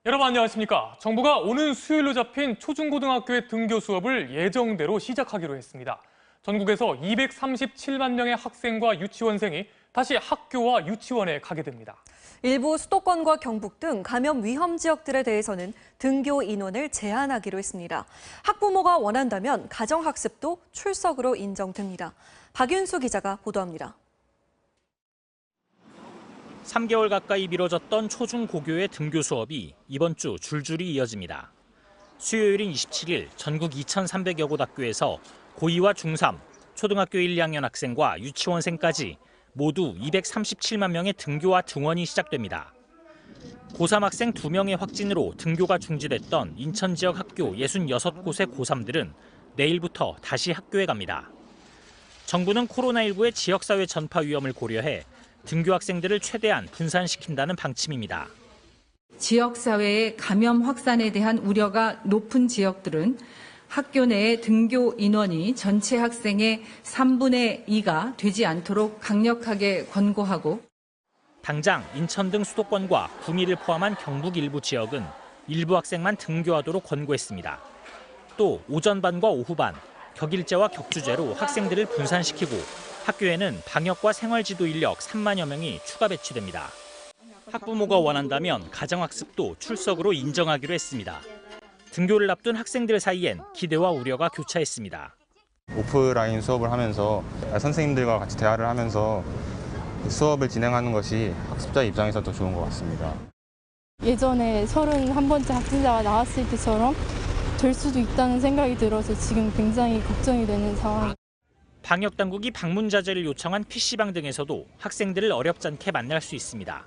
여러분 안녕하십니까? 정부가 오는 수요일로 잡힌 초중고등학교의 등교 수업을 예정대로 시작하기로 했습니다. 전국에서 237만 명의 학생과 유치원생이 다시 학교와 유치원에 가게 됩니다. 일부 수도권과 경북 등 감염 위험 지역들에 대해서는 등교 인원을 제한하기로 했습니다. 학부모가 원한다면 가정학습도 출석으로 인정됩니다. 박윤수 기자가 보도합니다. 3개월 가까이 미뤄졌던 초중고교의 등교 수업이 이번 주 줄줄이 이어집니다. 수요일인 27일 전국 2,300여 곳 학교에서 고2와 중3, 초등학교 1, 2학년 학생과 유치원생까지 모두 237만 명의 등교와 등원이 시작됩니다. 고3 학생 2명의 확진으로 등교가 중지됐던 인천 지역 학교 66곳의 고3들은 내일부터 다시 학교에 갑니다. 정부는 코로나19의 지역사회 전파 위험을 고려해 등교 학생들을 최대한 분산시킨다는 방침입니다. 지역사회의 감염 확산에 대한 우려가 높은 지역들은 학교 내의 등교 인원이 전체 학생의 3분의 2가 되지 않도록 강력하게 권고하고 당장 인천 등 수도권과 구미를 포함한 경북 일부 지역은 일부 학생만 등교하도록 권고했습니다. 또 오전반과 오후반, 격일제와 격주제로 학생들을 분산시키고 학교에는 방역과 생활지도 인력 3만여 명이 추가 배치됩니다. 학부모가 원한다면 가정학습도 출석으로 인정하기로 했습니다. 등교를 앞둔 학생들 사이엔 기대와 우려가 교차했습니다. 오프라인 수업을 하면서 선생님들과 같이 대화를 하면서 수업을 진행하는 것이 학습자 입장에서 더 좋은 것 같습니다. 예전에 31번째 확진자가 나왔을 때처럼 될 수도 있다는 생각이 들어서 지금 굉장히 걱정이 되는 상황입니다. 방역 당국이 방문 자제를 요청한 PC방 등에서도 학생들을 어렵지 않게 만날 수 있습니다.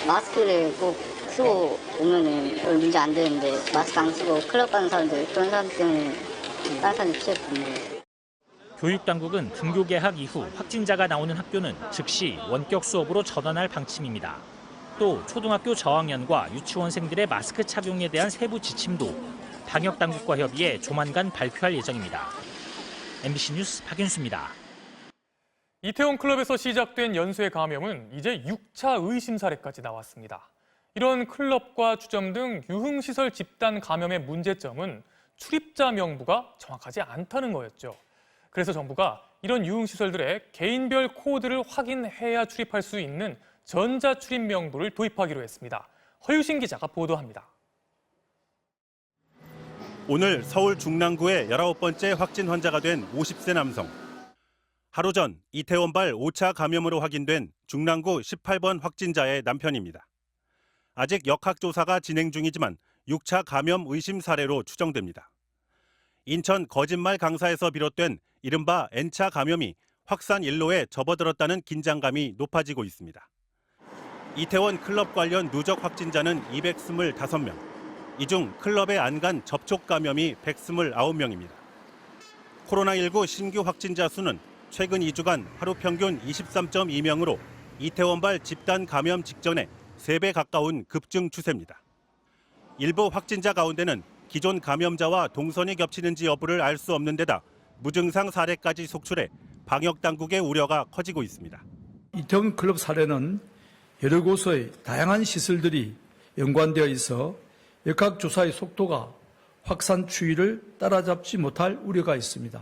마스크를 꼭 쓰고 오면은 별 문제 안 되는데 마스크 안 쓰고 클럽 가는 사람들 그런 사람들 때문에 다른 사람들 피해보는 교육 당국은 등교 개학 이후 확진자가 나오는 학교는 즉시 원격 수업으로 전환할 방침입니다. 또 초등학교 저학년과 유치원생들의 마스크 착용에 대한 세부 지침도 방역 당국과 협의해 조만간 발표할 예정입니다. MBC 뉴스 박윤수입니다. 이태원 클럽에서 시작된 연쇄 감염은 이제 6차 의심 사례까지 나왔습니다. 이런 클럽과 주점 등 유흥시설 집단 감염의 문제점은 출입자 명부가 정확하지 않다는 거였죠. 그래서 정부가 이런 유흥시설들의 개인별 코드를 확인해야 출입할 수 있는 전자출입 명부를 도입하기로 했습니다. 허유신 기자가 보도합니다. 오늘 서울 중랑구의 19번째 확진 환자가 된 50세 남성. 하루 전 이태원발 5차 감염으로 확인된 중랑구 18번 확진자의 남편입니다. 아직 역학조사가 진행 중이지만 6차 감염 의심 사례로 추정됩니다. 인천 거짓말 강사에서 비롯된 이른바 N차 감염이 확산 일로에 접어들었다는 긴장감이 높아지고 있습니다. 이태원 클럽 관련 누적 확진자는 225명. 이 중 클럽에 안 간 접촉 감염이 129명입니다. 코로나19 신규 확진자 수는 최근 2주간 하루 평균 23.2명으로 이태원발 집단 감염 직전에 3배 가까운 급증 추세입니다. 일부 확진자 가운데는 기존 감염자와 동선이 겹치는지 여부를 알 수 없는 데다 무증상 사례까지 속출해 방역 당국의 우려가 커지고 있습니다. 이태원 클럽 사례는 여러 곳의 다양한 시설들이 연관되어 있어 역학조사의 속도가 확산 추이를 따라잡지 못할 우려가 있습니다.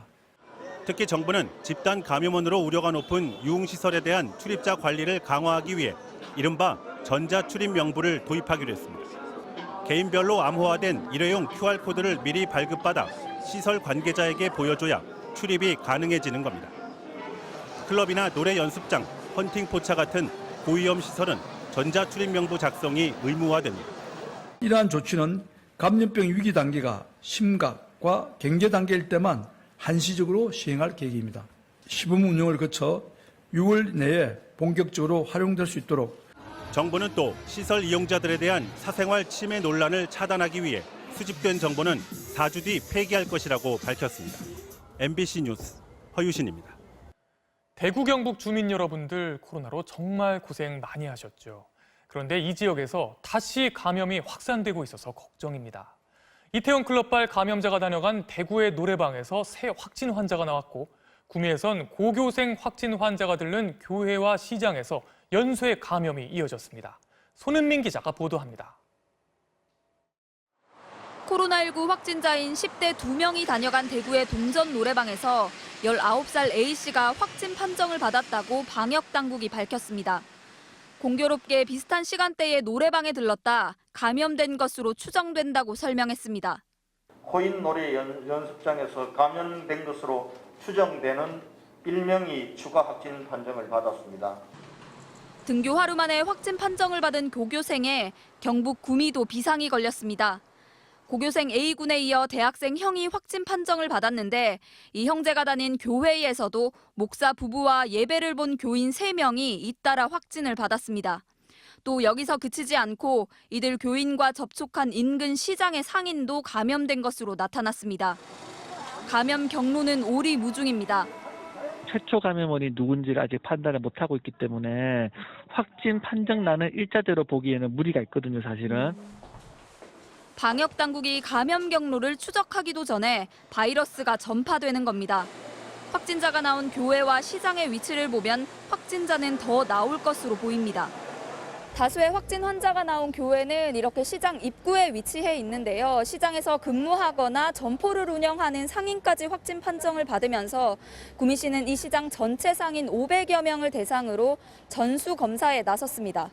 특히 정부는 집단 감염원으로 우려가 높은 유흥시설에 대한 출입자 관리를 강화하기 위해 이른바 전자출입 명부를 도입하기로 했습니다. 개인별로 암호화된 일회용 QR코드를 미리 발급받아 시설 관계자에게 보여줘야 출입이 가능해지는 겁니다. 클럽이나 노래 연습장, 헌팅 포차 같은 고위험 시설은 전자출입 명부 작성이 의무화됩니다. 이러한 조치는 감염병 위기 단계가 심각과 경계 단계일 때만 한시적으로 시행할 계획입니다. 시범 운영을 거쳐 6월 내에 본격적으로 활용될 수 있도록 정부는 또 시설 이용자들에 대한 사생활 침해 논란을 차단하기 위해 수집된 정보는 4주 뒤 폐기할 것이라고 밝혔습니다. MBC 뉴스 허유신입니다. 대구 경북 주민 여러분들 코로나로 정말 고생 많이 하셨죠. 그런데 이 지역에서 다시 감염이 확산되고 있어서 걱정입니다. 이태원 클럽발 감염자가 다녀간 대구의 노래방에서 새 확진 환자가 나왔고 구미에선 고교생 확진 환자가 들른 교회와 시장에서 연쇄 감염이 이어졌습니다. 손은민 기자가 보도합니다. 코로나19 확진자인 10대 2명이 다녀간 대구의 동전 노래방에서 19살 A씨가 확진 판정을 받았다고 방역당국이 밝혔습니다. 공교롭게 비슷한 시간대에 노래방에 들렀다 감염된 것으로 추정된다고 설명했습니다. 코인 노래 연습장에서 감염된 것으로 추정되는 1명이 추가 확진 판정을 받았습니다. 등교 하루 만에 확진 판정을 받은 고교생에 경북 구미도 비상이 걸렸습니다. 고교생 A군에 이어 대학생 형이 확진 판정을 받았는데 이 형제가 다닌 교회에서도 목사 부부와 예배를 본 교인 3명이 잇따라 확진을 받았습니다. 또 여기서 그치지 않고 이들 교인과 접촉한 인근 시장의 상인도 감염된 것으로 나타났습니다. 감염 경로는 오리무중입니다. 최초 감염원이 누군지를 아직 판단을 못하고 있기 때문에 확진 판정란을 일자대로 보기에는 무리가 있거든요, 사실은. 방역당국이 감염 경로를 추적하기도 전에 바이러스가 전파되는 겁니다. 확진자가 나온 교회와 시장의 위치를 보면 확진자는 더 나올 것으로 보입니다. 다수의 확진 환자가 나온 교회는 이렇게 시장 입구에 위치해 있는데요. 시장에서 근무하거나 점포를 운영하는 상인까지 확진 판정을 받으면서 구미시는 이 시장 전체 상인 500여 명을 대상으로 전수 검사에 나섰습니다.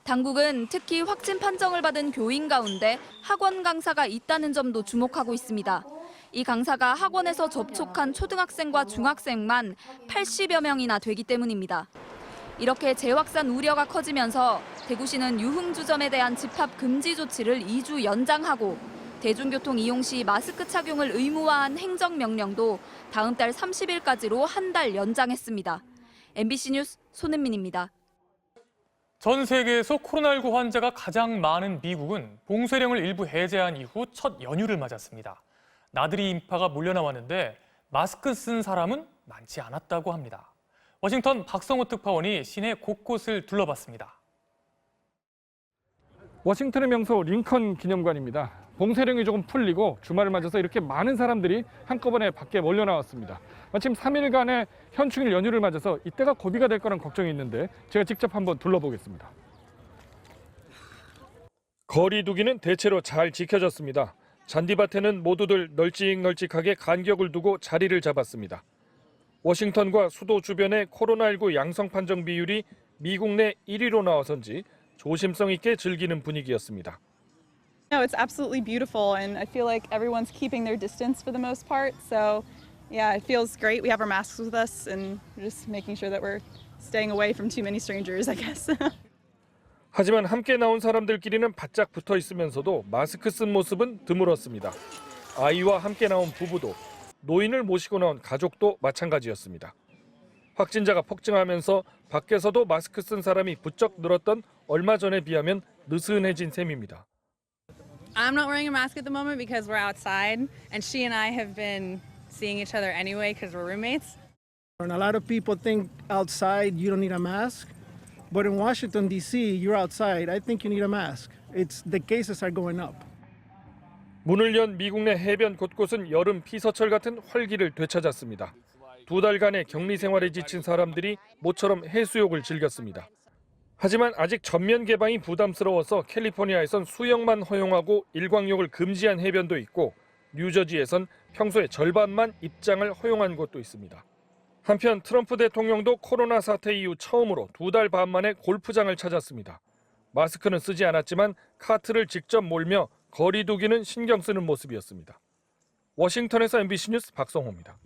당국은 특히 확진 판정을 받은 교인 가운데 학원 강사가 있다는 점도 주목하고 있습니다. 이 강사가 학원에서 접촉한 초등학생과 중학생만 80여 명이나 되기 때문입니다. 이렇게 재확산 우려가 커지면서 대구시는 유흥주점에 대한 집합 금지 조치를 2주 연장하고 대중교통 이용 시 마스크 착용을 의무화한 행정명령도 다음 달 30일까지로 한 달 연장했습니다. MBC 뉴스 손은민입니다. 전 세계에서 코로나19 환자가 가장 많은 미국은 봉쇄령을 일부 해제한 이후 첫 연휴를 맞았습니다. 나들이 인파가 몰려나왔는데 마스크 쓴 사람은 많지 않았다고 합니다. 워싱턴 박성호 특파원이 시내 곳곳을 둘러봤습니다. 워싱턴의 명소 링컨 기념관입니다. 봉쇄령이 조금 풀리고 주말을 맞아서 이렇게 많은 사람들이 한꺼번에 밖에 몰려나왔습니다. 마침 3일간의 현충일 연휴를 맞아서 이때가 고비가 될 거란 걱정이 있는데 제가 직접 한번 둘러보겠습니다. 거리 두기는 대체로 잘 지켜졌습니다. 잔디밭에는 모두들 널찍널찍하게 간격을 두고 자리를 잡았습니다. 워싱턴과 수도 주변의 코로나19 양성 판정 비율이 미국 내 1위로 나와서인지 조심성 있게 즐기는 분위기였습니다. No, it's absolutely beautiful, and I feel like everyone's keeping their distance for the most part. So, yeah, it feels great. We have our masks with us, and we're just making sure that we're staying away from too many strangers, I guess. 하지만 함께 나온 사람들끼리는 바짝 붙어 있으면서도 마스크 쓴 모습은 드물었습니다. 아이와 함께 나온 부부도 노인을 모시고 나온 가족도 마찬가지였습니다. 확진자가 폭증하면서 밖에서도 마스크 쓴 사람이 부쩍 늘었던 얼마 전에 비하면 느슨해진 셈입니다. I'm not wearing a mask at the moment because we're outside, and she and I have been seeing each other anyway because we're roommates. And a lot of people think outside you don't need a mask, but in Washington D.C. you're outside. I think you need a mask. The cases are going up. 문을 연 미국 내 해변 곳곳은 여름 피서철 같은 활기를 되찾았습니다. 2달간의 격리 생활에 지친 사람들이 모처럼 해수욕을 즐겼습니다. 하지만 아직 전면 개방이 부담스러워서 캘리포니아에선 수영만 허용하고 일광욕을 금지한 해변도 있고 뉴저지에선 평소의 절반만 입장을 허용한 곳도 있습니다. 한편 트럼프 대통령도 코로나 사태 이후 처음으로 2달 반 만에 골프장을 찾았습니다. 마스크는 쓰지 않았지만 카트를 직접 몰며 거리 두기는 신경 쓰는 모습이었습니다. 워싱턴에서 MBC 뉴스 박성호입니다.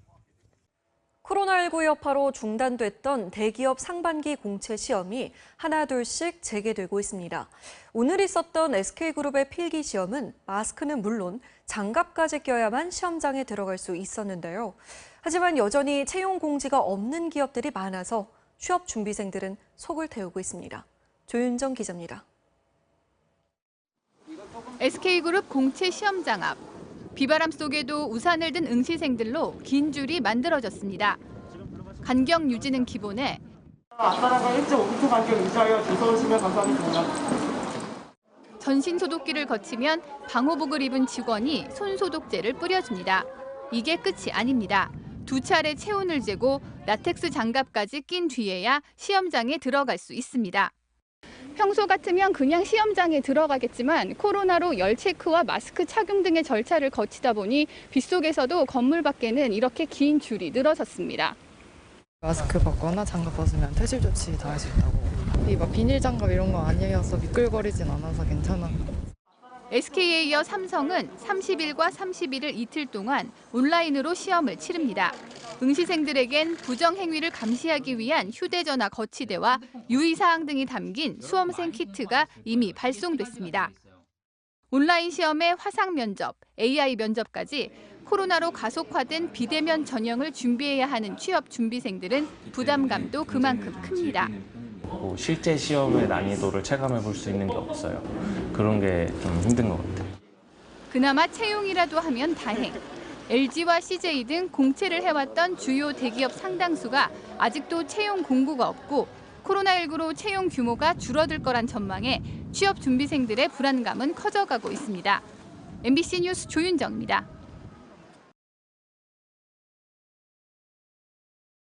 코로나19 여파로 중단됐던 대기업 상반기 공채 시험이 하나둘씩 재개되고 있습니다. 오늘 있었던 SK그룹의 필기 시험은 마스크는 물론 장갑까지 껴야만 시험장에 들어갈 수 있었는데요. 하지만 여전히 채용 공지가 없는 기업들이 많아서 취업 준비생들은 속을 태우고 있습니다. 조윤정 기자입니다. SK그룹 공채 시험장 앞. 비바람 속에도 우산을 든 응시생들로 긴 줄이 만들어졌습니다. 간격 유지는 기본에 앞사람과 1.5m 간격 유지하여 줄 서주시면 감사하겠습니다. 전신 소독기를 거치면 방호복을 입은 직원이 손소독제를 뿌려줍니다. 이게 끝이 아닙니다. 2차례 체온을 재고 라텍스 장갑까지 낀 뒤에야 시험장에 들어갈 수 있습니다. 평소 같으면 그냥 시험장에 들어가겠지만 코로나로 열 체크와 마스크 착용 등의 절차를 거치다 보니 빗속에서도 건물 밖에는 이렇게 긴 줄이 늘어섰습니다. 마스크 벗거나 장갑 벗으면 퇴실 조치 다 할 수 있다고. 이 막 비닐 장갑 이런 거 아니어서 미끌거리진 않아서 괜찮아. SK에 이어 삼성은 30일과 31일 이틀 동안 온라인으로 시험을 치릅니다. 응시생들에겐 부정행위를 감시하기 위한 휴대전화 거치대와 유의사항 등이 담긴 수험생 키트가 이미 발송됐습니다. 온라인 시험의 화상 면접, AI 면접까지 코로나로 가속화된 비대면 전형을 준비해야 하는 취업 준비생들은 부담감도 그만큼 큽니다. 실제 시험의 난이도를 체감해 볼 수 있는 게 없어요. 그런 게 좀 힘든 것 같아요. 그나마 채용이라도 하면 다행. LG와 CJ 등 공채를 해왔던 주요 대기업 상당수가 아직도 채용 공고가 없고 코로나19로 채용 규모가 줄어들 거란 전망에 취업 준비생들의 불안감은 커져가고 있습니다. MBC 뉴스 조윤정입니다.